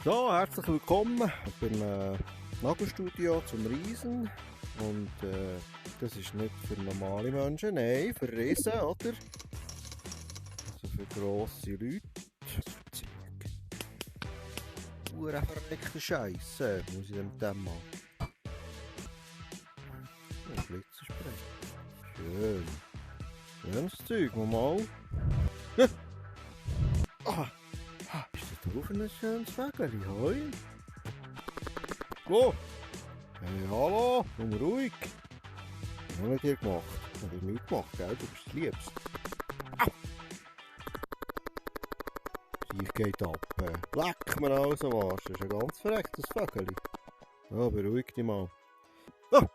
So, herzlich willkommen beim Nagelstudio zum Riesen. Und das ist nicht für normale Menschen, nein, für Riesen, oder? Also für grosse Leute. Verrückte Scheisse, muss ich mit dem machen. Oh, Blitzerspray. Schön. Schönes Zeug, mal. Ah, ist da drauf ein schönes Wägeli? Hoi. Oh. Hey, hallo, komm ruhig. Was habe ich dir gemacht? Ich habe nichts gemacht, gell? Du bist das Liebste. Ich geht ab. Leck mir alles am Arsch. Das ist ein ganz verrecktes Vögeli. Ja, beruhig dich mal. Ah.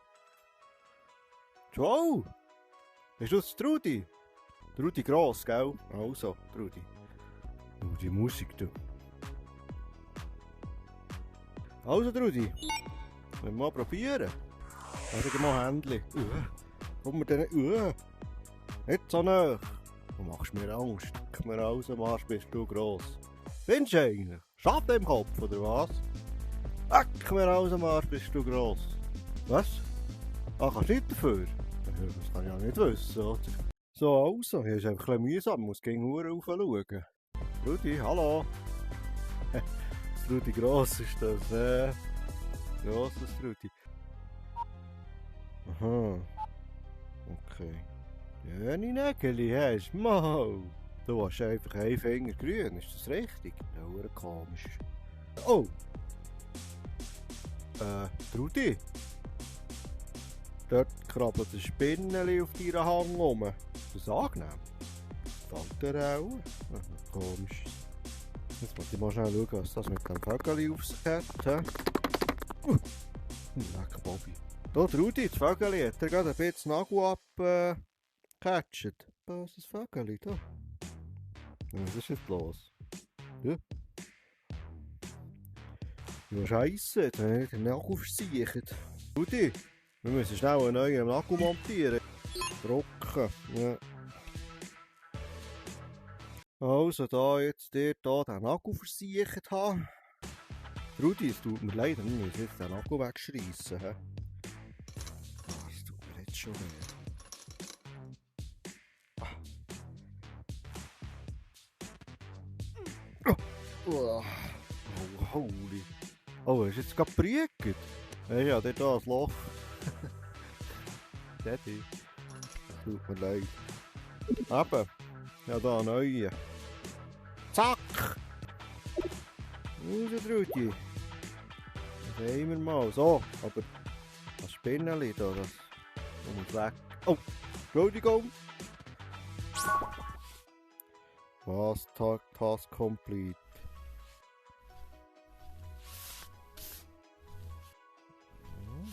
Ciao! Bist du das Trudi? Trudi gross, gell? Also, Trudi. Oh, die Musik, du. Also, Trudi. Wollen wir mal probieren? Also, mal Händchen. Komm mir denn... Nicht so nah. Du machst mir Angst. Guck mir raus, Marsch, bist du gross. Findest du eigentlich? Schatten im Kopf, oder was? Guck mir raus, Marsch, bist du gross. Was? Ah, kannst du nicht dafür? Das kann ich ja nicht wissen, oder? So, also, hier ist einfach ein bisschen mühsam, muss gegen Uhr raufschauen. Rudi, hallo. Rudi gross ist das, grosses Rudi. Aha. Okay. Schöne Nägel hast du mal. Du hast einfach einen Finger grün, ist das richtig? Ja, komisch. Oh! Rudi? Dort krabbelt ein Spinneli auf deiner Hang rum. Ist das angenehm? Fällt dir auch? Komisch. Jetzt muss ich mal schnell schauen, was das mit dem Vögeli auf sich hat. Leck Bobby. Da, Rudi, das Vögeli hat er gerade ein bisschen Nagel abgecatcht. Was ist das Vögeli da? Was ist jetzt los? Ja. Ja, Scheisse, jetzt habe ich den Nagel versichert. Rudi, wir müssen schnell einen neuen Nagel montieren. Trocken, ja. Also, da jetzt dir da den Nagel versichert haben. Rudi, es tut mir leid, wir müssen jetzt den Nagel wegschreissen. Das tut mir jetzt schon weh. Oh, holy. Oh, ist jetzt gerade gebrüht? Ja, dort da das Loch. Daddy. Tut mir leid. Eben. Ja, da einen neuen. Zack! Raus, Rudi. Das haben wir mal. So, aber das Spinneli da, das muss weg. Oh, Entschuldigung. Was? Task complete.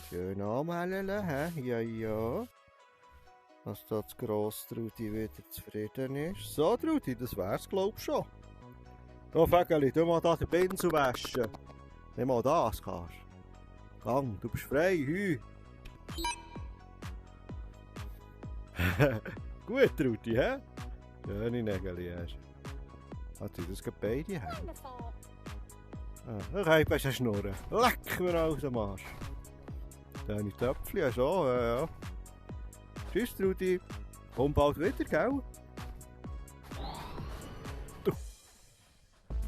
Schön anmelden, hä? Ja, ja. Dass da das grosse Trudi wieder zufrieden ist. So, Trudi, das wär's, glaub ich schon. Da, Vögeli, tu mal da den Pinsel waschen. Nimm mal das, kannst. Gang, du bist frei, hü. Gut, Trudi, hä? Schöne Nägel hast du. Hat sie das gerade beide haben? Okay, bist du schnurren. Leck mir aus am Arsch. Deine Töpfchen hast du auch, ja. Tschüss, Trudi. Komm bald wieder, gell?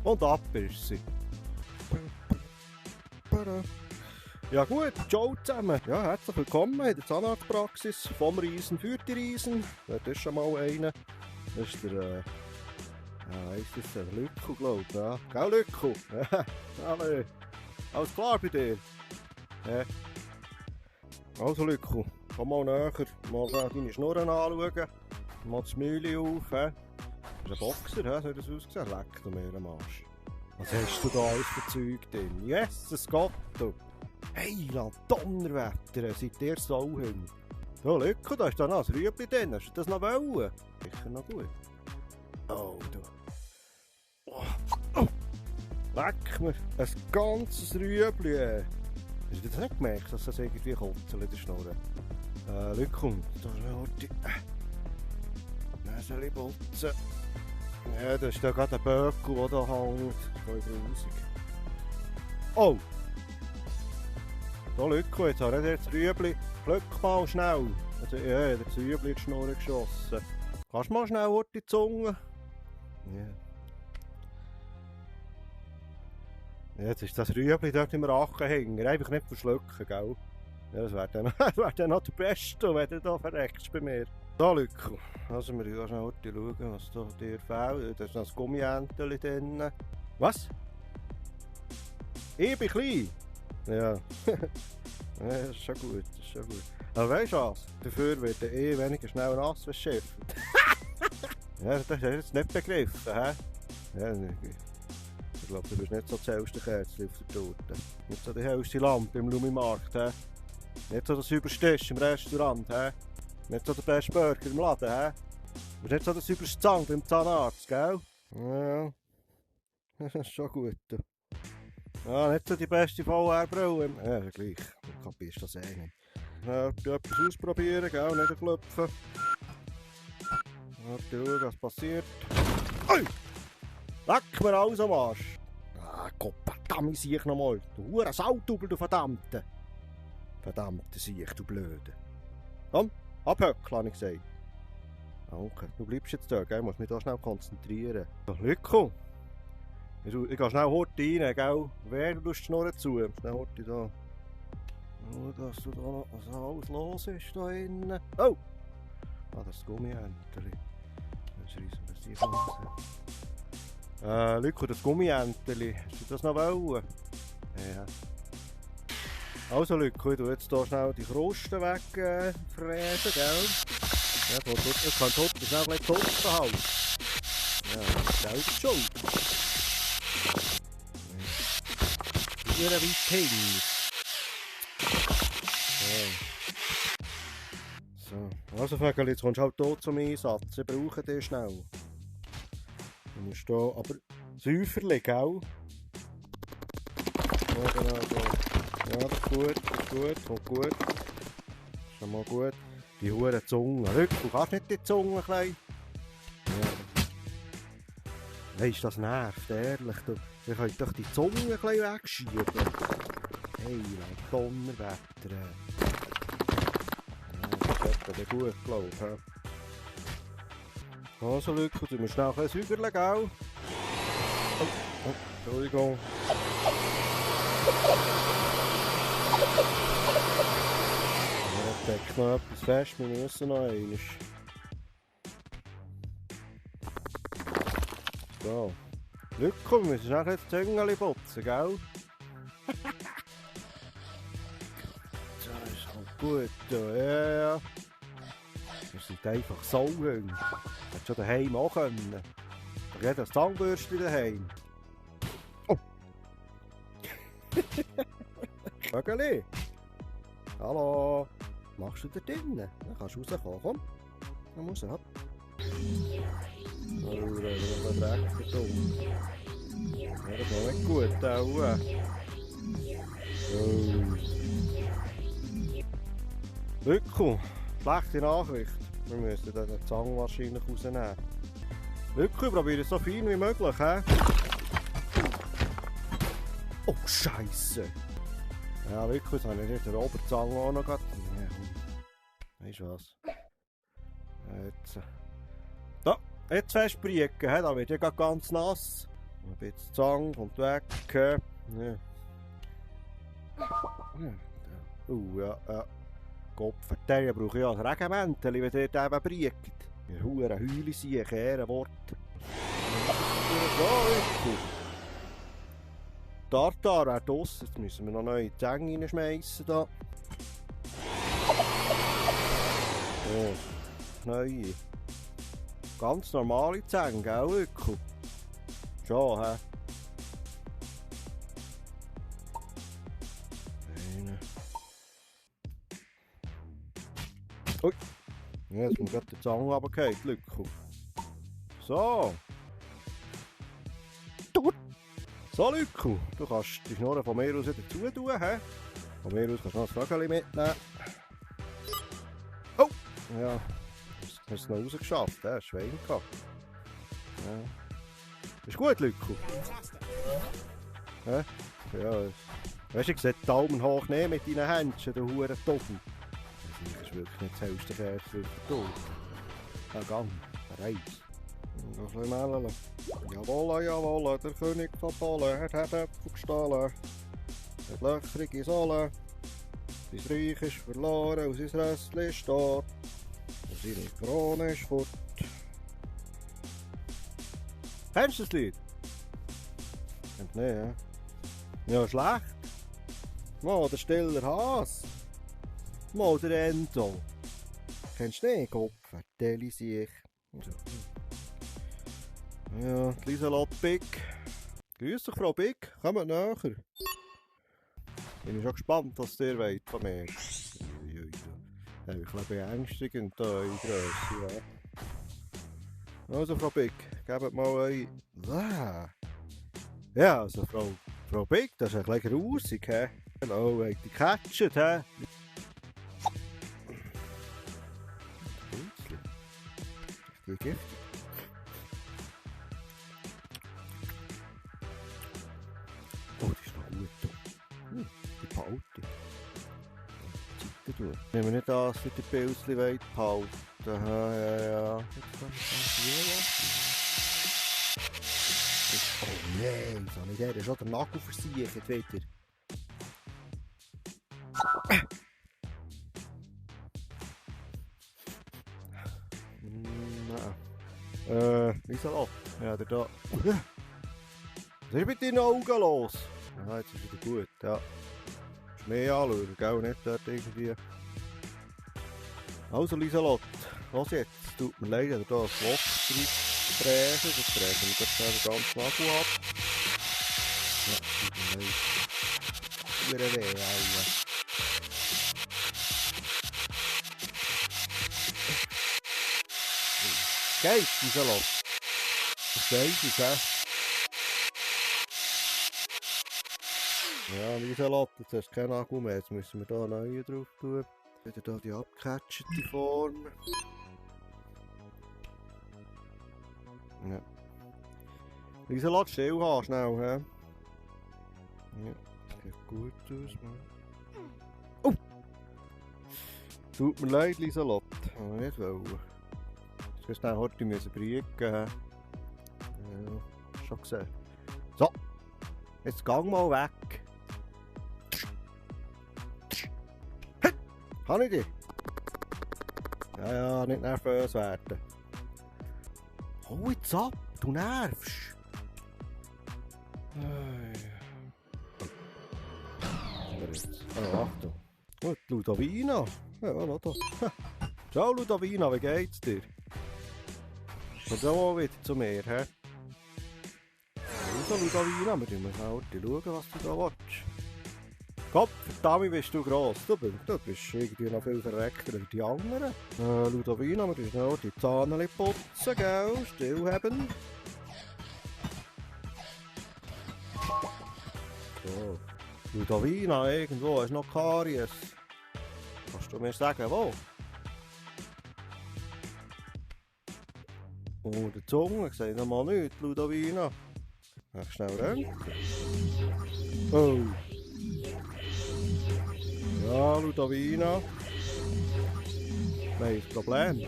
Und ab ist sie. Ja gut, ciao zusammen. Ja, herzlich willkommen in der Zahnarztpraxis vom Riesen für die Riesen. Das ist schon mal einer. Das ist der, ist das der Lücku, glaube ich. Ja. Gell, Lücku? Hallo. Alles klar bei dir? Ja. Also, Lücku. Komm mal näher, mal deine Schnurren anschauen, mal das Mühle auf. Das ist ein Boxer, so hat das ausgesehen. Leck du mir am Arsch. Was hast du da alles für Zeug drin? Jesus Gott, du. Hey, Donnerwetter, seid ihr Sauhünger. So, Lücke, da ist da noch ein Rüebli drin. Hast du das noch wollen? Sicher noch gut. Oh, du. Oh. Leck mir, ein ganzes Rüebli. Hast du das nicht gemerkt, dass das irgendwie Kotzel in der Schnurre? Lücke, da ist die Näseli putzen. Ja, das ist da gerade ein Böckel, der da hängt. Das ist voll grusig. Oh! So, Lücke, jetzt habe ich das Rüebli. Glück mal schnell. Also, ja, das Rüebli in die Schnur geschossen. Kannst du mal schnell auf die Zunge? Ja. Jetzt ist das Rüebli dort im Rachen hängen. Einfach nicht verschlucken, gell? Ja, das wäre dann noch der Beste, wenn du da verreckst bei mir. So, Lücke. Also, wir gehen schnell schauen, was da dir fehlt. Da ist noch das Gummientchen drin. Was? Ich bin klein. Ja. Ja, das ist schon gut, das ist schon gut. Aber weißt du was? Dafür wird er weniger schnell nass verschifft. Ja, das hast du jetzt nicht begriffen, hä? Ja, ich glaube, du bist nicht so das hellste Kerzchen auf der Torte. Nicht so die hellste Lampe im Lumimarkt, hä? Nicht so der sauberste Tisch im Restaurant, hä? Nicht so der beste Burger im Laden, hä? Du bist nicht so der sauberste Zahn beim Zahnarzt, gell? Ja, das ist schon gut. Ja, nicht so die beste VR-Brille. Ja, gleich. Du kapierst das eh nicht. Ja, etwas ausprobieren, gell? Nicht klopfen. Ja, schauen, was passiert. Ui! Leck mir alles am Arsch! Ah, Gott, verdammt, sehe ich nochmal. Du hure Sautubel, du Verdammte! Verdammte Siech, du Blöde. Komm, abhöckeln, habe ich gesagt. Okay, du bleibst jetzt da, gell? Ich muss mich da schnell konzentrieren. So, Lücke! Ich gehe schnell Horti rein, gell? Wer du die Schnurren zu? Schnell Horti da. Schau, dass du da noch was alles los ist da innen. Oh! Ah, das ist das Gummientchen. Das ist Riesen, das ist Lücke, das Gummientchen. Hast du das noch wollen? Ja. Also Lücke, ich tue jetzt hier schnell die Krusten wegfräsen, gell? Ja, ich kann dort schnell gleich putzen halt. Ja, das ist selber schuld. Hier weit hin. So. Also Vögel, jetzt kommst du halt hier zum Einsatz. Ich brauche dich schnell. Du musst hier aber säuferlich, gell? Ja, genau so. Ja, das ist gut, kommt gut. Das ist schon mal gut. Die hure Zunge. Rück, du kannst nicht die Zunge klein. Ja. Weisst, das nervt, ehrlich. Ihr könnt doch die Zunge ein bisschen wegschieben. Hey, Donnerwetter. Ja, das ist gut, glaube ich. Also, Lücke, du musst schnell ein bisschen säuberlich, gell? Oh, Entschuldigung. Ja, da deckt noch etwas fest, wir müssen noch einmal. So. Lücke, wir müssen schnell jetzt die Züngel putzen, gell? So, ist halt gut, ja. Wir sind einfach Sauhunde. Hätte schon daheim auch können. Da geht das Zahnbürstchen daheim. Oh! Vögeli! Hallo! Was machst du da drinnen? Dann kannst du rauskommen, komm. Dann muss er ab. Oh, da ist noch Dreck getrunken. Ja, das ist noch nicht gut, auch. Oh. Lücke, schlechte Nachricht. Wir müssen den Zang wahrscheinlich rausnehmen. Lücke, probiere es so fein wie möglich, hä? Oh, Scheisse! Ja, Lücke, jetzt habe ich nicht den Oberzang auch noch gehabt. Weißt du was? Jetzt. Da, jetzt festbrieken, da wird ja ganz nass. Ein bisschen Zang kommt weg. Ja. Ja. Kopf, der brauche ich ja ein Regenmäntel, wenn der eben briegt. Wir huren Heule sind, ein Wort. Tartar wäre draussen, jetzt müssen wir noch neue Zähne reinschmeissen. Da. Oh, neue. Ganz normale Zähne, gell, Lücke? Schon, hä? Ui. Ja, jetzt muss gerade der Zang runtergehen, Lücke. So. So, Lücke. Du kannst die Schnurren von mir aus wieder zutun, hä? Von mir aus kannst du noch ein Vögel mitnehmen. Oh! Ja. Hast du es noch rausgeschafft, hä? Schwein gehabt. Ja. Ist gut, Lücke. Hä? Ja, weißt du, ich sehe die Daumen hoch nehmen mit deinen Händchen, du Huren Toffel. Das ist wirklich nicht das hellste Kerz auf der Tour. Ja, gang, Reis. Noch ein bisschen melden. Jawohl, jawohl, der König von Polen hat Äpfel gestohlen. Hat löcherige Sohlen. Sein Reich ist verloren und sein Röstchen steht. Und seine Krone ist fort. Kennst du das Lied? Kennt nicht, ja? Ja, schlecht. Mal der stiller Has. Mal der Ento. Kennst du nicht, Kopf? Deli sich. Ja, Lieselotte Big. Grüß dich, Frau Big. Kommt näher. Bin ich schon gespannt, was ihr wollt von mir. Da habe ich ein bisschen beängstigend da, eure Grösse, ja. Also, Frau Big, gebt mal eure... Ja, also, Frau Big, das ist ein bisschen grusig, hä? Genau, habt ihr gecatcht, hä? Richtig giftig. Oh, die ist noch gut. Die behalte ich. Nehmen wir nicht an, dass ihr die Pilzchen behalten. Ja. Oh nein, jetzt habe ich der schon den Nagel versichert wieder. Lieselotte, ja, der da. Was ist mit deinen Augen los? Ja, jetzt ist wieder gut, ja. Musst mehr anschauen, gell, nicht dort irgendwie. Also Lieselotte, los jetzt, tut mir leid, ich habe hier ein Loch drauf prägen, das prägen wir jetzt den ganzen Nagel ab. Ja, tut mir leid. Tut mir weh, Alter. Geht, Lieselotte. Das weiß ich, hä? Ja, Lieselotte, jetzt hast du keinen Nagel mehr, jetzt müssen wir hier einen neuen drauf tun. Wieder hier die abgecatchte Form. Ja. Lieselotte, still haben, schnell, hä? Ja, das sieht gut aus, Mann. Oh! Tut mir leid, Lieselotte, aber nicht wollen. Jetzt müssen wir heute briegen. Ja, schon gesehen. So, jetzt gang mal weg. Kann ich dich? Ja, nicht nervös werden. Hau jetzt ab, du nervst. Oh, Achtung. Gut, Ludovina. Ja, warte. Ciao Ludovina, wie geht's dir? Komm auch mal wieder zu mir, hä? Also Ludovina, wir müssen mal schauen, was du da willst. Gott, verdammt bist du gross. Du bist irgendwie noch viel verreckter als die anderen. Ludovina, wir müssen noch die Zähne putzen, gell? Stillhaben. So. Ludovina, irgendwo hast du noch Karies. Kannst du mir sagen, wo? Oh, der Zunge, ich sehe noch mal nichts, Ludovina. Mach schnell rein. Oh. Ja, Ludovina. Wir haben ein Problem.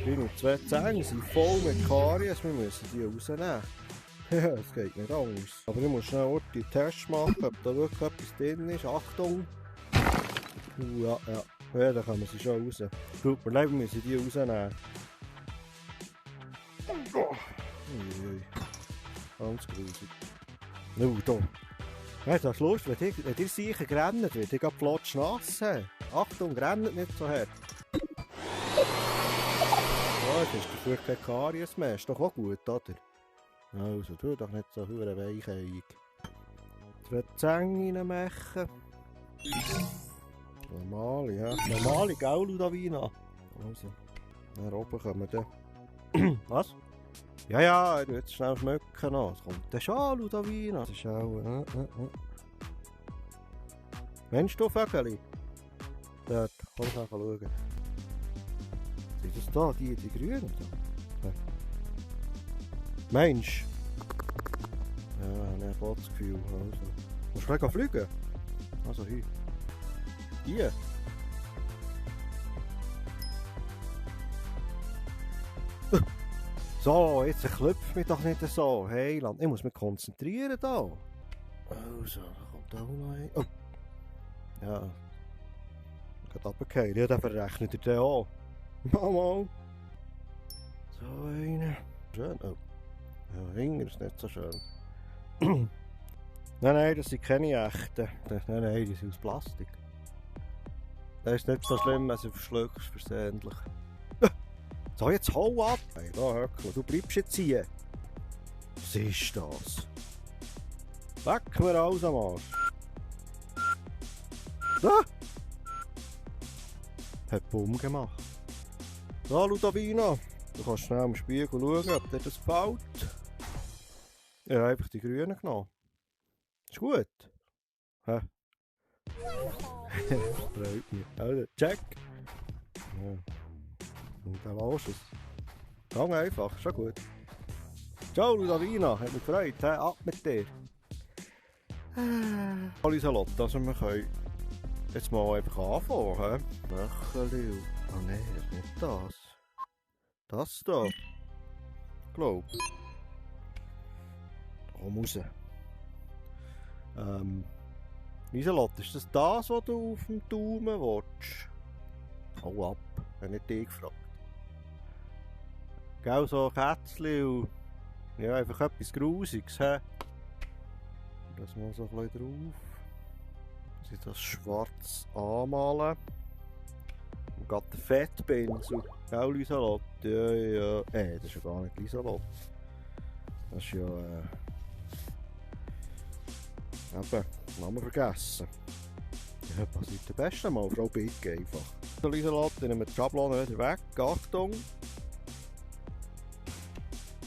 Deine zwei Zähne sind voll mit Karies, wir müssen die rausnehmen. Ja, es geht nicht anders. Aber ich muss schnell den Test machen, ob da wirklich etwas drin ist. Achtung! Ja, da kommen sie schon raus. Tut mir leid, wir müssen die rausnehmen. Uiui. Ganz grusig. Da. Ja, das ist lustig, wenn ihr sicher rennt, wird ihr gerade flotsch nass haben. Achtung, rennt nicht so hart. Ja, jetzt ist dafür kein Karies mehr, ist doch auch gut, oder? Also, tu doch nicht so hure weicheiig. Zwei Zähne reinmachen. Normale, ja. Normale, gell, Ludovina? Also, da oben kommen wir dann. Was? Ja, du jetzt schnell schmecken noch. Es kommt dann schon, Ludovina. Das ist auch... Mensch, du Vögeli? Dort, komm ich schauen. Sind das da, die grünen? Da? Mensch! Ja, ich habe ein Gefühl. Also. Musst du gleich fliegen? Also hier. Hier? So, jetzt klopft mich doch nicht so. Hey, Land, ich muss mich konzentrieren da. Also, da kommt auch noch ein. Oh. Ja. Geht runtergefallen. Ja, den verrechnet ihr den auch. Mal. So eine. Schön. Oh. Ja, Ringer ist nicht so schön. Nein, das sind keine echten. Nein, die sind aus Plastik. Das ist nicht so schlimm, wenn du verschluckst, versehentlich. So, jetzt hau ab! Hey, da, Höckl, du bleibst jetzt hier. Was ist das? Weg mir raus am Arsch! Da! Hat Bumm gemacht. So, Ludovina, du kannst schnell im Spiegel schauen, ob dir das gefällt. Ich habe einfach die Grünen genommen. Ist gut. Hä? Freut mich. Also, check! Ja. Und dann war's es. Gang einfach, schon gut. Ciao Ludovina, hat mich gefreut, he? Ab mit dir. Alle Salotte, also wir können jetzt mal einfach anfangen. Lächeln. Oh nein, das ist nicht das. Das da. Glaub. Komm raus. Lieselotte, ist das, was du auf dem Daumen willst? Hau ab, ich habe nicht dich gefragt. Gell, so Kätzchen und ja, einfach etwas Grusiges, hä? Das mal so ein bisschen drauf. Dass ich das schwarz anmalen. Und gerade den Fettpinsel. Gell, Lieselotte? Ja. Das ist ja gar nicht Lieselotte. Das ist ja, eben, Namen vergessen. Ja, passiert am besten mal, Frau Big einfach. So, Lieselotte, nehmen wir die Schablone wieder weg. Achtung!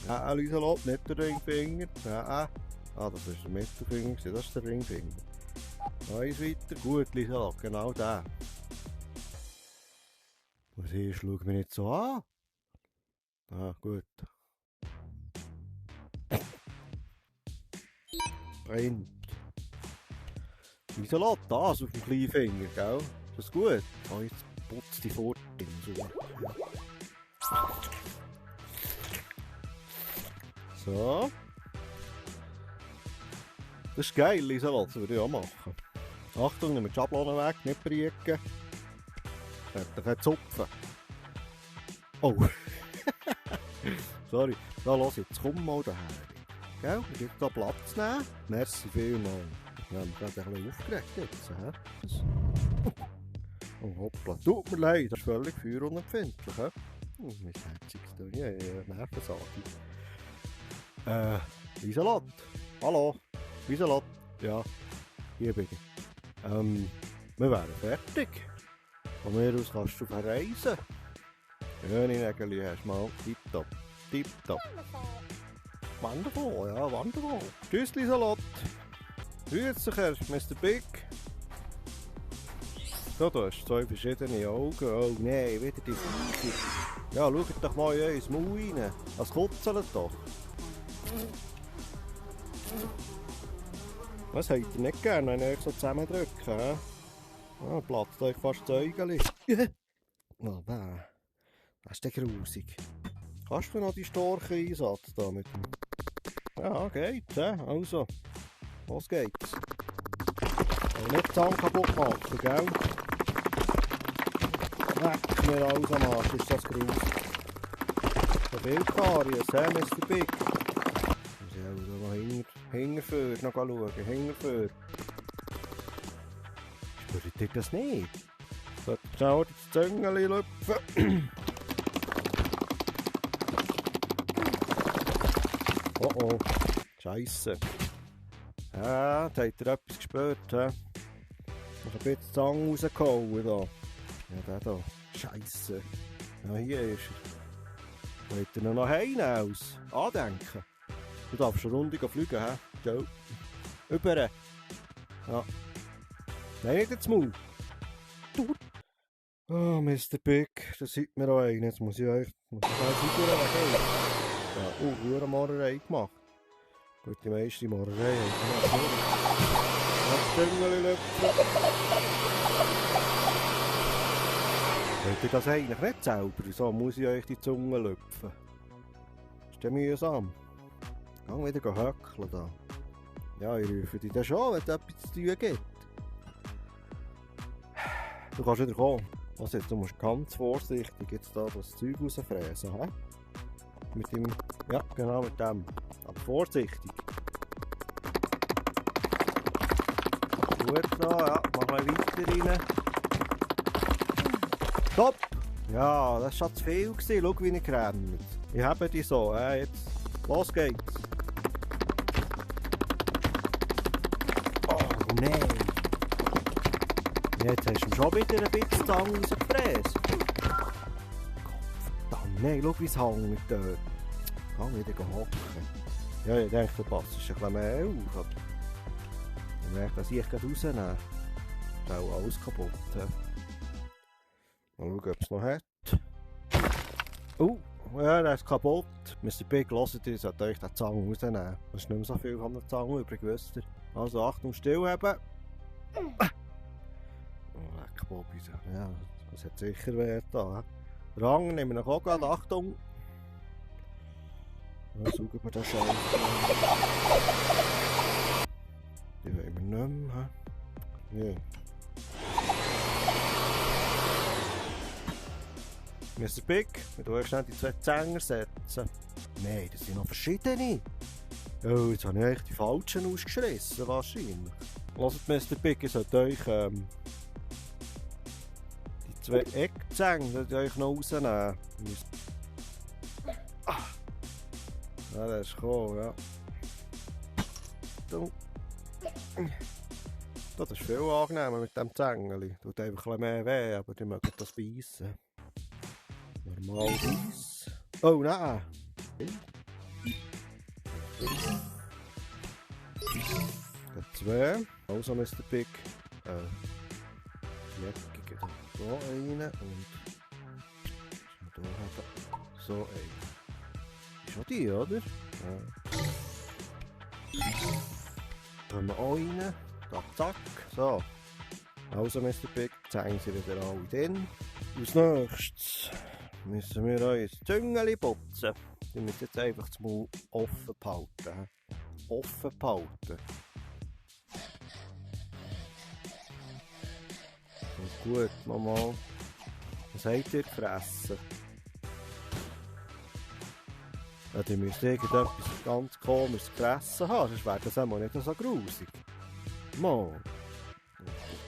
Ja, Lieselotte, nicht der Ringfinger. Ja. Ah, das ist der Mittelfinger, das ist der Ringfinger. Eins weiter. Gut, Lieselotte, genau der. Was ist? Schau mich nicht so an. Ah, gut. Brennt. Lieselotte, das auf dem kleinen Finger, gell? Das ist gut. Oh, jetzt putzt die fort. So. Das ist geil, Lieselotte, das würde ich auch machen. Achtung, nimm die Schablone weg, nicht brieken. Da kann zupfen. Oh. Sorry. Da los jetzt, komm mal daher. Gell? Ich will da Platz nehmen. Merci vielmals. Ja, wir sind ein bisschen aufgeregt jetzt. Oh, hoppla. Tut mir leid, das ist völlig feuerunempfindlich. Mein herziges Ding. Ja, Nervensagen. Lieselotte. Hallo. Lieselotte. Ja, hier bin ich. Wir wären fertig. Von mir aus kannst du verreisen. Schöne Nägel hast du mal. Tipptopp. Tipptopp. Wonderful, ja, wonderful. Tschüss, Lieselotte. Grüß dich, Herr Mr. Big. So, du hast zwei verschiedene Augen. Oh nein, wieder die Füße. Ja, schaut doch mal in ins Maul rein. Das kutzelt doch. Was habt ihr nicht gern, wenn ich euch so zusammendrücke? Ah, platzt euch fast das Äugeli. Oh, das ist der grusig. Kannst du noch die Storche Einsatz da mit dem... Ja, geht, also. Los geht's. Aber nicht die Zahn kaputt machen, gell? Weg mir alles am Arsch, ist das grusig. So viel Karies, Mr. Big. Muss ich auch noch hinterführen, noch schauen, hinterführen. Spürt ihr das nicht? Sollte schnell das Züngeli lüpfen. Oh oh, Scheisse. Ja, da habt ihr etwas gespürt, hä? Ich habe ein bisschen die Zange rausgehauen da. Ja, der da. Scheisse. Ja, hier ist er. Wollt ihr noch heim aus? Andenken. Du darfst eine Runde fliegen, hä? Ciao. Über. Ja. Nein, nicht ins Maul. Du. Oh, Mr. Big, das sieht mir auch ein. Jetzt muss ich euch sauber weg. Ja, Maurerei gemacht. Gut, die meiste Maurerei. Das Züngeli lüpfen. Wollt ihr das eigentlich nicht selber? Wieso muss ich euch die Zunge lüpfen? Ist das mühsam? Geh wieder höckeln da. Ja, ich rufe dich dann schon, wenn es etwas zu tun gibt. Du kannst wieder kommen. Was jetzt, du musst ganz vorsichtig jetzt da das Zeug rausfräsen, hä? Mit dem, ja genau mit dem. Aber vorsichtig. Gut so, ja, mach mal weiter rein. Stopp! Ja, das war schon zu viel gewesen. Schau, wie ich rennt. Ich habe die so, jetzt. Los geht's. Oh nein! Jetzt hast du schon wieder ein bisschen Zange rausgefräst. Verdammt, nein, schau wie es hängt dort. Geh wieder hocken. Ja, ich denke, du passt ein bisschen mehr auf. Ich merke, dass ich gerade rausnehme. Ist auch alles kaputt. Mal schauen, ob es noch hat. Ja, der ist kaputt. Mr. Big, hört ihr, sollt euch den Zang rausnehmen. Es ist nicht mehr so viel von der Zange übrig, wisst ihr. Also Achtung, stillhaben. Oh, leck Bobby. Ja, das hat sicher weh da. Rang nehmen wir noch auch gerade. Achtung. Dann suchen wir den Scheiß. Die wollen wir nicht mehr. Nee. Mr. Big, wir tun schnell die zwei Zänger setzen. Nein, das sind noch verschiedene. Oh, jetzt habe ich eigentlich die falschen ausgeschissen, wahrscheinlich. Hört Mr. Big, ich sollte euch die zwei Eckzänge euch noch rausnehmen. Ja, das ist cool, ja. Das ist viel angenehmer mit dem Zängeli. Tut einfach ein bisschen mehr weh, aber die mögen das beißen. Normal Reis. Oh nein! Zwei. Also Mr. Big. Die Eckige so eine und hier haben so eine. Ist auch die, oder? Ja. Haben wir auch rein. Zack, zack. So. Also Mr. Big, zeigen sie wieder alle drin. Als nächstes müssen wir uns Züngeli putzen. Die müssen jetzt einfach das Maul offen behalten. Offen behalten. Und gut, nochmal. Was habt ihr gefressen? Ja, die müssen irgendetwas ganz komisches gefressen haben, sonst wäre das auch nicht so grusig. Mal.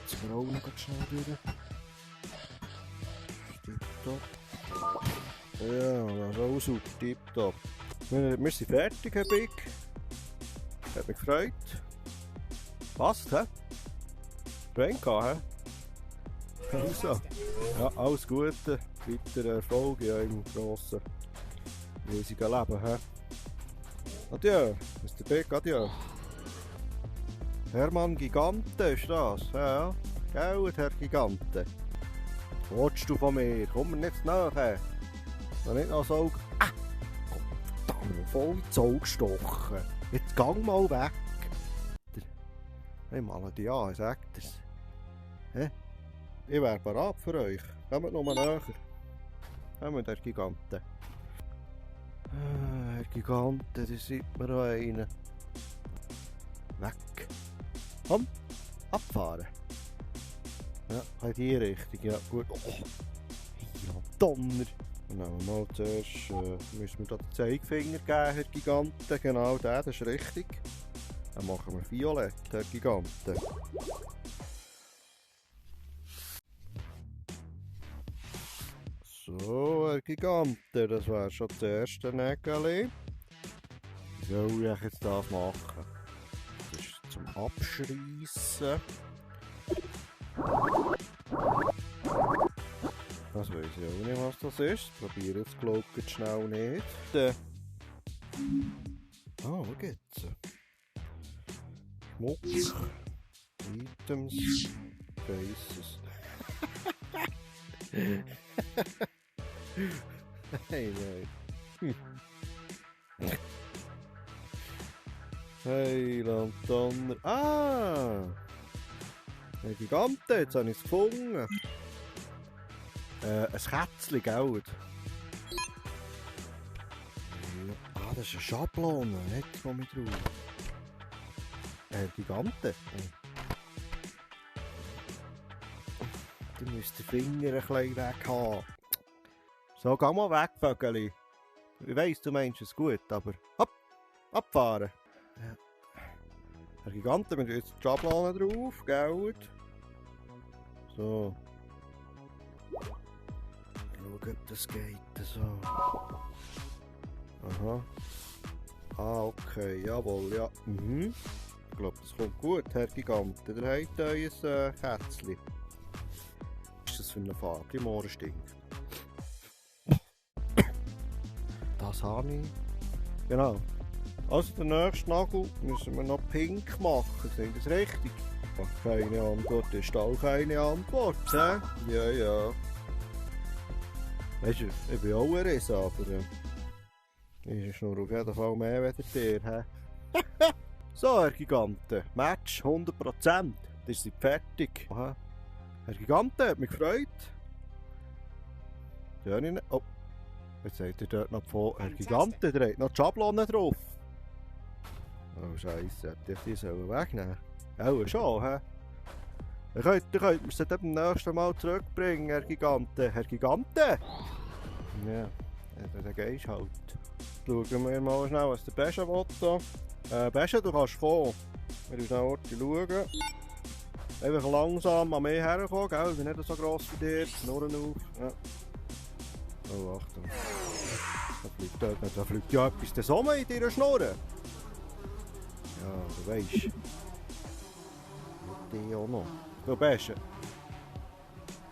Jetzt wir auch noch schnell durch. Tipptopp. Ja, das ist auch super, tipptopp. Wir sind fertig, Herr Big. Hat mich gefreut. Passt, hä? Schwenk hä? Also, ja, alles Gute. Weiter Erfolg in eurem grossen, riesigen Leben, hä? Adieu, Mr. Big, adieu. Hermann Gigante ist das, ja. Gell, Herr Gigante. Was willst du von mir? Komm mir nicht nachher. Noch nicht noch so... Ah! Verdammt, voll ins Auge gestochen. Jetzt gang mal weg. Hey, mal die an, sagt er's. Hä? Ich wäre bereit für euch. Kommt noch mal näher. Kommt, Herr Gigante. Herr Gigante, da sieht man noch einen. Weg. Komm, abfahren. Ja, in die Richtung, ja gut. Oh, ja, Donner. Dann nehmen wir mal zuerst, müssen wir da den Zeigefinger geben, Herr Gigante. Genau, das ist richtig. Dann machen wir violett, Herr Gigante. So, Herr Gigante, das wäre schon das erste Nägel. Wie soll ich jetzt das machen? Das ist zum Abschreissen. Das weiss ich auch nicht, was das ist. Probiere jetzt, glaube ich, schnell nicht. Ah, wo geht's? Schmuck, Items, Faces. Hey, nein. Hey, Donner. Ah! Herr Gigante, jetzt habe ich es gefunden. Ein Kätzchen, gell? Ah, das ist eine Schablone, jetzt komme ich drauf. Gigante. Du musst den Finger ein bisschen weg haben. So, geh mal weg, Vögeli. Ich weiss, du meinst es gut, aber hopp, abfahren. Ja. Der Gigante mit jetzt die Schablone drauf, gell? So. Schau, ob das geht. So. Aha. Ah, okay, jawohl, ja. Mhm. Ich glaube, das kommt gut, Herr Gigante. Der hat euer Kätzchen. Was ist das für eine Farbe? Die Moore stinkt. Das habe ich. Genau. Also den nächsten Nagel müssen wir noch pink machen. Sind das richtig? Ach, keine Antwort ist auch keine Antwort. Ja, ja. Weißt du, ich bin auch ein Riesen, aber ist nur auf jeden Fall mehr als dir. He? So, Herr Gigante, Match 100%. Das ist fertig. Aha. Herr Gigante, hat mich gefreut. Ja, nicht. Oh, jetzt seht ihr dort noch vor. Herr Gigante, der hat noch die Schablone drauf. Oh Scheiße, hätte ich die sollen wegnehmen? Auch schon, hä? Ihr könnt mir sie dann beim nächsten Mal zurückbringen, Herr Gigante. Herr Gigante! Ja, dann gehst halt. Schauen wir mal schnell, was der Besche will. Besche, du kannst kommen. Wir müssen auch schauen. Einfach langsam an mich herkommen, gell? Ich bin nicht so gross wie dir. Schnurren auf. Ja. Oh, Achtung. Da fliegt ja etwas der Sommer in deiner Schnurren. Ja, du weisst. Die auch noch. Du Besche.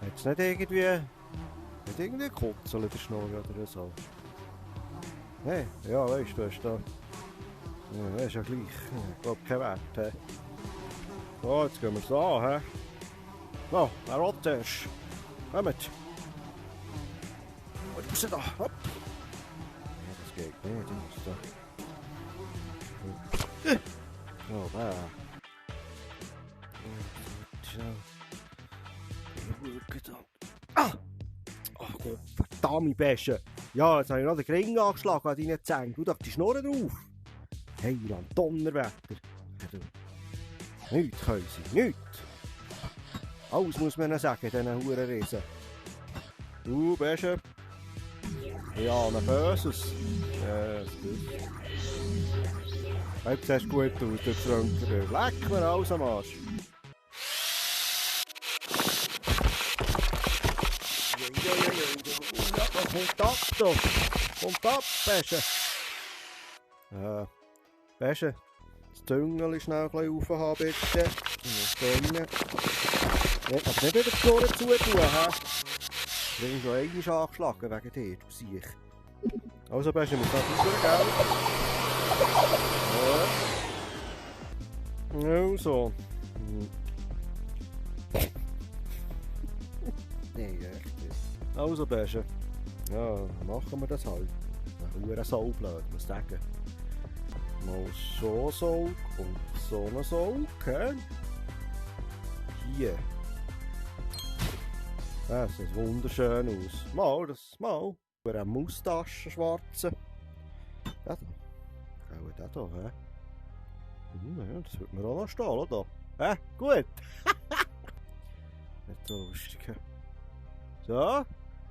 Hat es nicht irgendwie Kutzel in der Schnurre oder so? Hey, ja, weißt du hast da. Ja, das ist ja gleich. Ich glaube, kein Wert. He. So, jetzt gehen wir es an. He. So, wer will zuerst? Kommt. Und raus da. Hopp. Ja, das geht nicht. Ich muss da. So, da. Ah! Ach Gott, verdammt Besche. Ja, jetzt habe ich noch den Ring angeschlagen an deinen Zähnen. Du darfst die Schnurren drauf. Hey, Land, Donnerwetter. Nichts können sie, nichts. Alles muss man ihnen sagen, diesen Hurenriesen. Du, Besche. Ja, ein Böses. Ja, das ist gut. Jetzt siehst du gut aus, du Frönker. Leck mir alles am Arsch. Kontakt doch! Kontakt, Besche! Besche, das Züngel schnell ein bisschen aufhaben, bitte. Ja, aber nicht wieder die Tore zutun, hä? Ich bin schon einmal angeschlagen wegen dir, du Siech. Also, Besche, wir müssen noch gell? Ja. Also. Nee, echt. Also, Besche. Ja, machen wir das halt. Ein Huren Saublöd, muss ich sagen. Mal so Saug und so eine Saug, hä? Hier. Das sieht wunderschön aus. Mal. Über eine Maustaschen schwarze. Der da. Genau, der da, hä? Ja, das wird mir auch noch stehen, oder? Hä? Gut. Nicht so lustig, hä? So.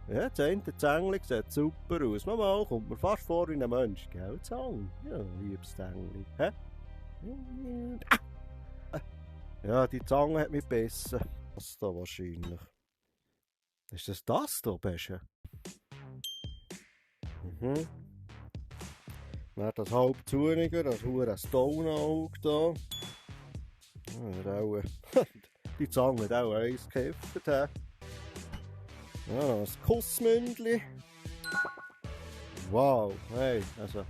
Ja, das eine Zängli sieht super aus. Mal, kommt mir fast vor wie ein Mensch, gell, Zang? Ja, liebes Zängli. Hä? Ja, die Zange hat mich besser. Das da wahrscheinlich. Ist das da, Besche? Mhm. Dann das halb zuniger, das hure Stone-Auge da. Ja, die Zange hat auch eins geheftet, hä? Ja, noch ein Kussmündli. Wow, hey, also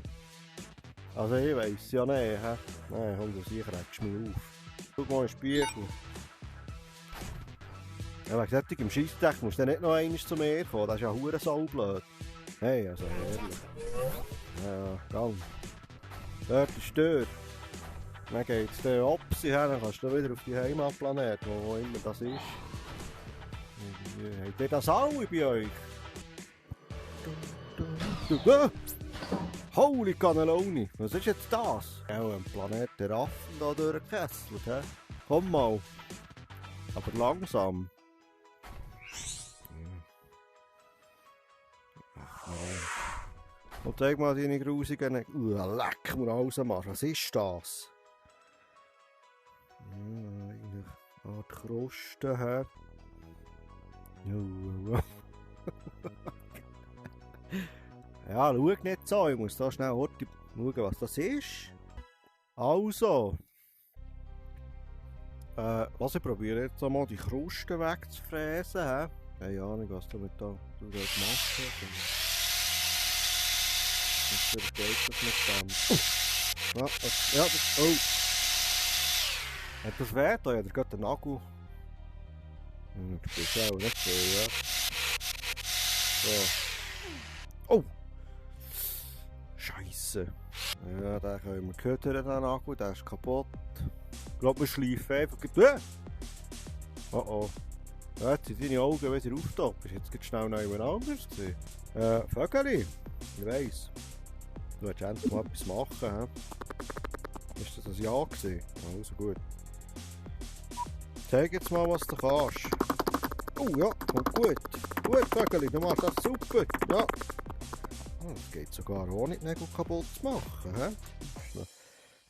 ich weiss ja nicht, hä? Nein, komm, du sicher regst mich auf. Schau mal in den Spiegel. Ja, wegen solchen im Scheissdreck musst du nicht noch einmal zu mir kommen, das ist ja verdammt saublöd. Hey, also ehrlich. Ja, gang. Dort ist Tür. Dann geht es dann ab sie her, dann kannst du wieder auf die Heimatplanet, wo immer das ist. Habt ihr das alle bei euch? Holy Cannelloni, was ist jetzt das? Auch ein Planet der Affen da durchgekesselt, hä? Komm mal. Aber langsam. Und zeig mal deine grusigen... leck mir alles am Arsch. Was ist das? Eine Art Kruste, hä? Ja, schau nicht so. Ich muss da schnell schauen, was das ist. Also. Was ich probiere jetzt einmal die Kruste wegzufräsen, hä? Keine Ahnung, was du da machst. Jetzt geht das mit dem. Ja, oh. Hat das weh? Da hat er gerade den Nagel. Das ist auch nicht so, ja. So. Oh! Scheisse. Ja, den können wir ködern, den Nagel. Der ist kaputt. Ich glaube, wir schleifen einfach. Oh oh. Ja, jetzt sind deine Augen wieder aufgetaucht. Jetzt geht schnell noch jemand anderes gesehen. Vögeli. Ich weiss. Du hättest endlich mal etwas machen. He? Ist das ein Ja gewesen? Also gut. Zeig jetzt mal, was du kannst. Oh ja, kommt gut. Gut, Vögeli, du machst das super. Ja. Das geht sogar ohne die Nägel kaputt zu machen. He?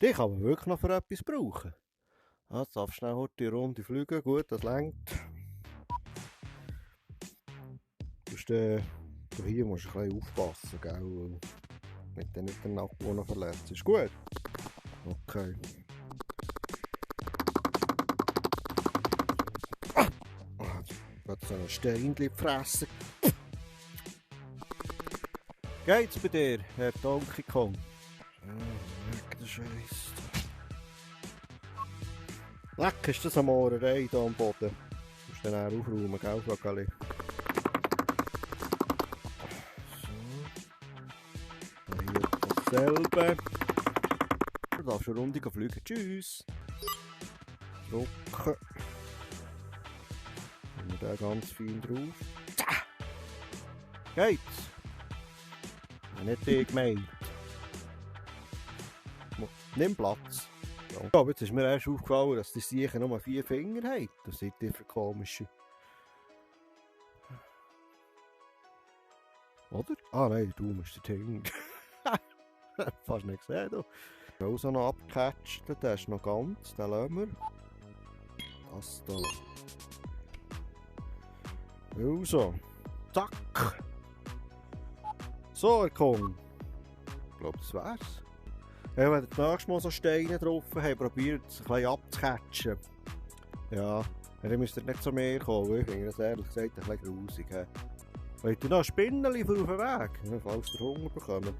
Die kann man wirklich noch für etwas brauchen. Jetzt darfst du schnell heute die Runde fliegen. Gut, das längt. Hier musst du ein bisschen aufpassen, gell? Mit den nicht den Nacken noch verletzt. Ist gut? Okay. Gerade so ein Steinchen fressen. Geht's bei dir, Herr Donkey Kong? Leck der Scheiß. Leck, ist das eine Maurerei hier am Boden? Du musst dann auch aufräumen, gell, Vögeli? So. Hier dasselbe. Du darfst eine Runde fliegen. Tschüss. Drücken. Nehmen wir den ganz fein drauf. Geht's? Nicht ich gemeint. Nimm Platz. Ja, aber jetzt ist mir erst aufgefallen, dass die Siechen nur 4 Finger haben. Das sind die für komische. Oder? Ah nein, der Daumen ist der Finger. Fast nicht gesehen. Du. Also noch abgecatcht, der ist noch ganz, den lassen wir. Das da. Also. Zack. So, komm. Ich glaube, das wär's. Ja, wenn ihr das nächste Mal so Steine drauf habt, probiert es ein bisschen abzucatchen. Ja, dann müsst ihr nicht zu mir kommen. Ich finde das ehrlich gesagt ein bisschen grusig. Wollt ihr noch ein Spinneli auf den Weg? Falls ihr Hunger bekommt.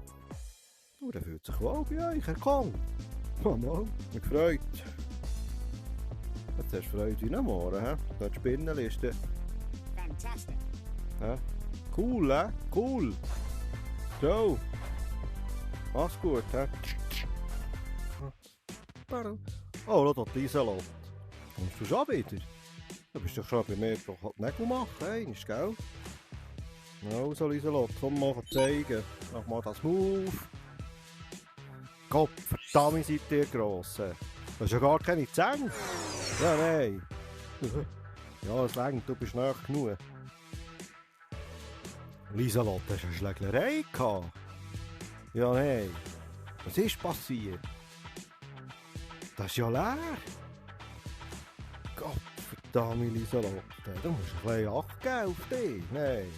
Oh, der fühlt sich wohl bei euch. Komm. Mal, mich gefreut. Jetzt hast du Freude wie am Morgen, hä? Das Spinneli ist der. Fantastic. Cool, hä? Cool. So. Mach's gut, hä? Oh, schau da die Lieselotte. Kommst du schon wieder? Du bist doch schon bei mir doch die Nägel machen, einmal, gell? Also, Lieselotte, komm mal zeigen. Mach mal das Move. Gott, verdammt, seid ihr gross. Du hast ja gar keine Zähne. Ja, nein. Ja, es längt, du bist nahe genug. Lieselotte, hast du eine Schlägerei gehabt? Ja, nein. Was ist passiert? Das ist ja leer. Gott, verdammt, Lieselotte. Du musst ein bisschen Acht geben auf dich. Nein.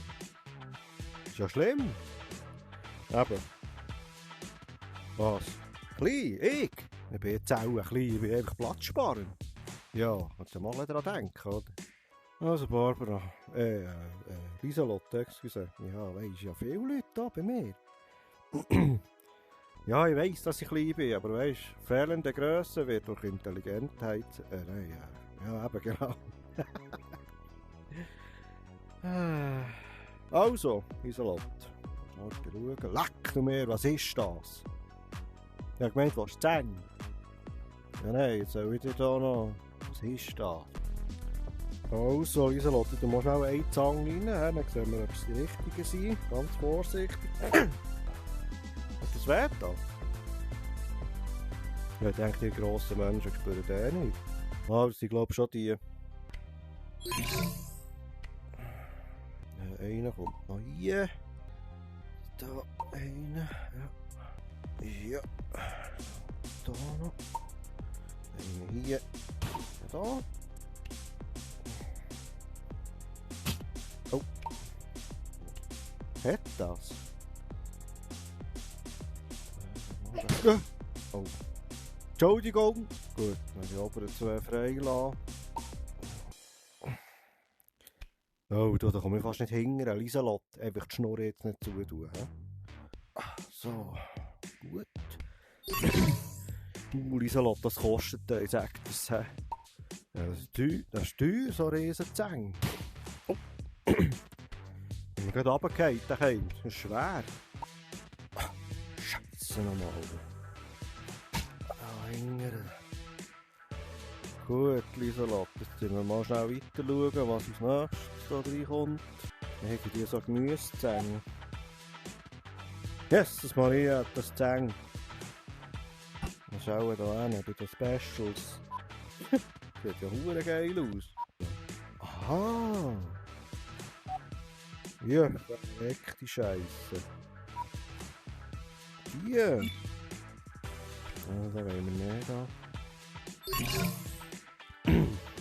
Ist ja schlimm. Eben. Was? Klein? Ich? Ich bin jetzt auch ein klein, ich bin einfach platzsparend. Ja, kannst du mal daran denken, oder? Also Barbara, Lieselotte, excuse. Ja, weisst ja viele Leute da bei mir. Ja, ich weiss, dass ich klein bin, aber weisst, fehlende Grösse wird durch Intelligentheit. Ja, eben genau. Also, Lieselotte. Mal schauen. Leck du mir, was ist das? Ich habe gemeint, was ist 10? Ja nein, jetzt soll ich dir da noch... Was ist das? Also, Lieselotte, du musst auch eine Zange rein, dann sehen wir, ob es die richtigen sind. Ganz vorsichtig. Hat das weh da? Ja, ich denke, die grossen Menschen spüren den nicht. Aber sie glaube schon die... Einer kommt noch hier. Da einer. Ja. Ja. Da noch. Einer hier. Da. Oh. Hat das? Oh. Entschuldigung. Gut, dann die oberen zwei freilassen. Oh, da komme ich fast nicht hinter. Lieselotte, einfach die Schnur jetzt nicht zutun. So, gut. Lieselotte, das kostet, ich sag das. Ja, das ist teuer, so Riesenzähne. Oh. Wenn man gerade runterfällt, das ist schwer. Scheisse nochmal. Hingern. Gut, Lieselotte, jetzt müssen wir mal schnell weiter schauen, was als nächstes da reinkommt. Dann habe ich die so Gemüsezähne. Jesus Maria, das Zähne. Wir schauen da hin bei den Specials. Sieht ja verdammt geil aus. Aha! Ja, weg die Scheisse. Die! Ja, da wollen wir nicht da.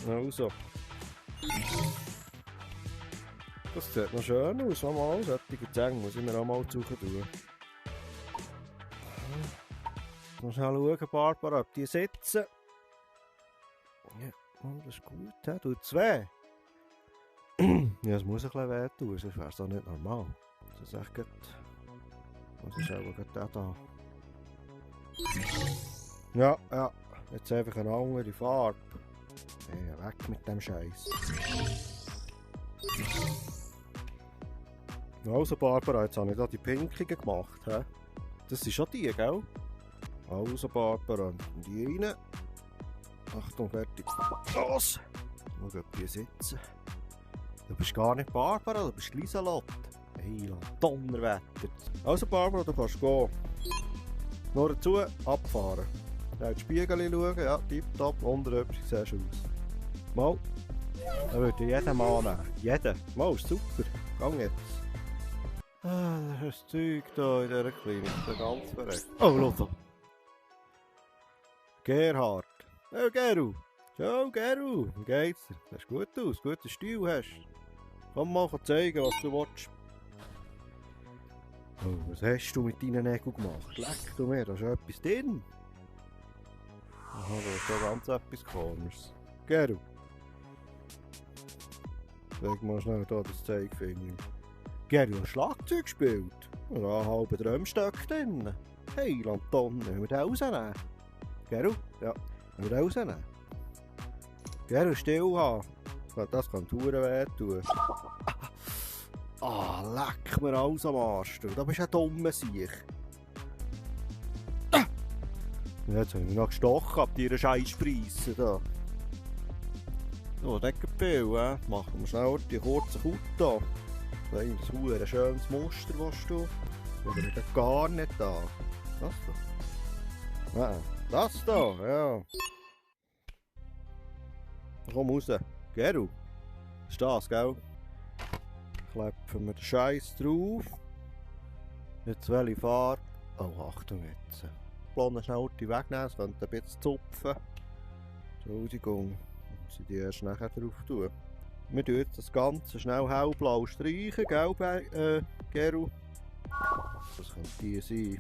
Also. Das sieht noch schön aus, mal solche Zähne muss ich mir auch mal suchen tun. Mal schnell schauen, Barbara, ob die sitzen. Ja, oh, das ist gut, he? Tut weh. Ja, es muss ein bisschen weh tun, sonst wäre es doch nicht normal. Das ist echt gut. Das ist auch gut da. Ja, ja, jetzt einfach eine andere Farbe. Ja, weg mit dem Scheiß. Also Barbara, jetzt habe ich da die pinkigen gemacht. He? Das sind schon die, gell? Also Barbara, die rein. Achtung, fertig. Los! Schau, ob die sitzen. Du bist gar nicht Barbara, du bist Lieselotte. Hey, Donnerwetter. Also Barbara, du kannst gehen. Nur dazu, abfahren. Ja, in den Spiegel schauen, ja, tipptopp, wunderhübsch siehst du aus. Mal, da würde ich jeden mal annehmen. Jeden. Mal, ist super. Gang jetzt. Ah, das ist das Zeug hier in dieser Klinik, der ganz verreckt. Oh, Lotto. Gerhard. Oh, Geru. Ciao, Geru. Wie geht's dir? Das sieht gut aus, guten Stil hast du. Komm mal zeigen, was du willst. Oh, was hast du mit deinen Nägeln gemacht? Leck du mir, da ist etwas drin. Aha, da ist ja ganz etwas Komisches. Geru. Leg mal schnell hier das Zeigefinger. Geru hat Schlagzeug gespielt. Da war ein halber Drumstock drin. Hey, Lanton, wollen wir den rausnehmen? Geru? Ja, wollen wir den rausnehmen? Geru, still haben. Das kann verdammt weh tun. Ah, leck mir alles am Arsch. Da bist du ein dummer Siech. Jetzt habe ich mich noch gestochen ab deiner Scheisspreisse da. So, nicht viel, machen wir schnell die kurze Haut da. Ein schönes Muster, was du. Oder gar nicht da. Das da. Nein, das da, ja. Komm raus. Geru. Ist das, gell? Klepfen wir den Scheiß drauf. Jetzt welche Farbe? Oh, Achtung jetzt. Blonde schnell die wegnehmen, es könnte ein bisschen zupfen. Entschuldigung. Sie die erst nachher drauf tun. Wir tun jetzt das Ganze schnell hellblau streichen, gell, Geru? Das könnte die sein.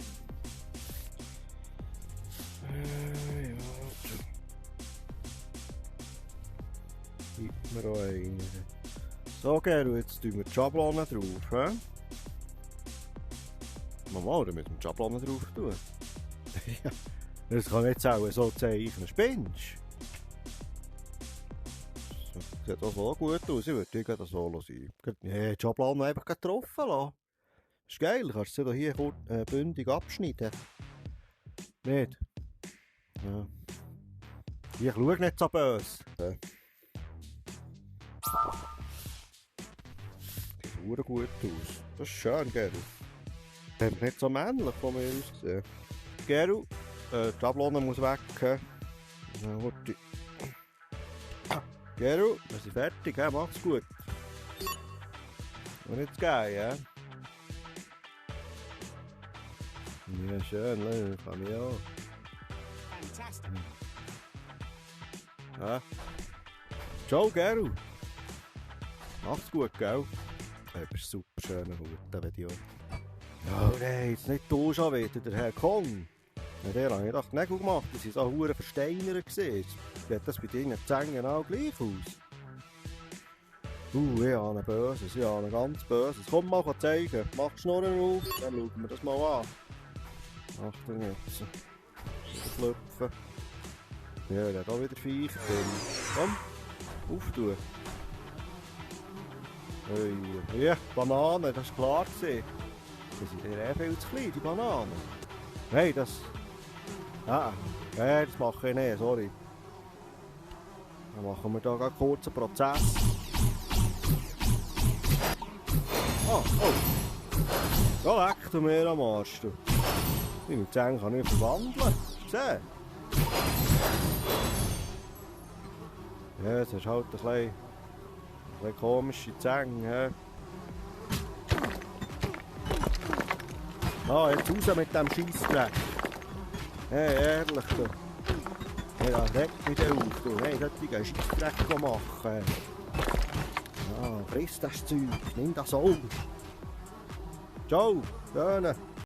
Gib mir auch einen. So, Geru, jetzt tun wir die Schablone drauf. He? Mama, da müssen wir die Schablone drauf tun. Ja, das kann nicht so zeichnen. Spinnst? Das sieht auch so gut aus, ich würde das so sein. Nee, die Schablone einfach getroffen lassen. Das ist geil, kannst du sie hier bündig abschneiden. Nicht? Ja. Ich schaue nicht so böse. Sieht gut aus. Das ist schön, Geru. Das ist nicht so männlich von mir aus. Geru, die Schablone muss weg. Geru, wir sind fertig, mach's gut. Und jetzt gehen, ja? Ja, schön, kann ich auch. Fantastic. Ja. Ciao, Geru. Macht's gut, gell? Das ist super schöner Hut, der Video. Ja, nein, jetzt nicht du schon wieder, der Herr Kong. Ja, der habe ich doch die Nägel gemacht, das waren so hure versteinert. Sieht das bei deinen Zähnen genau gleich aus? Ich habe einen Böses, ich habe einen ganz Böses. Komm mal zeigen, mach die Schnurren auf, dann schauen wir das mal an. Achtung jetzt. Klopfen. Ja, der hat auch wieder Viecher drin. Komm, auftun. Ja, Bananen, das war klar gewesen. Das sind ja viel zu klein, die Bananen. Nein, das... das mache ich nicht, sorry. Dann machen wir hier einen kurzen Prozess. Oh! Da leckt du mir am Arsch. Deine Zähne kann ich verwandeln. Sieh? Ja, das ist halt ein bisschen komische Zähne. Jetzt raus mit dem Scheissdreck. Hey, ehrlich, du. Ja, regt mich auf, du. Hey, solche Scheissdreck machen. Ja, friss das Zeug, nimm das auf. Ciao, schöne.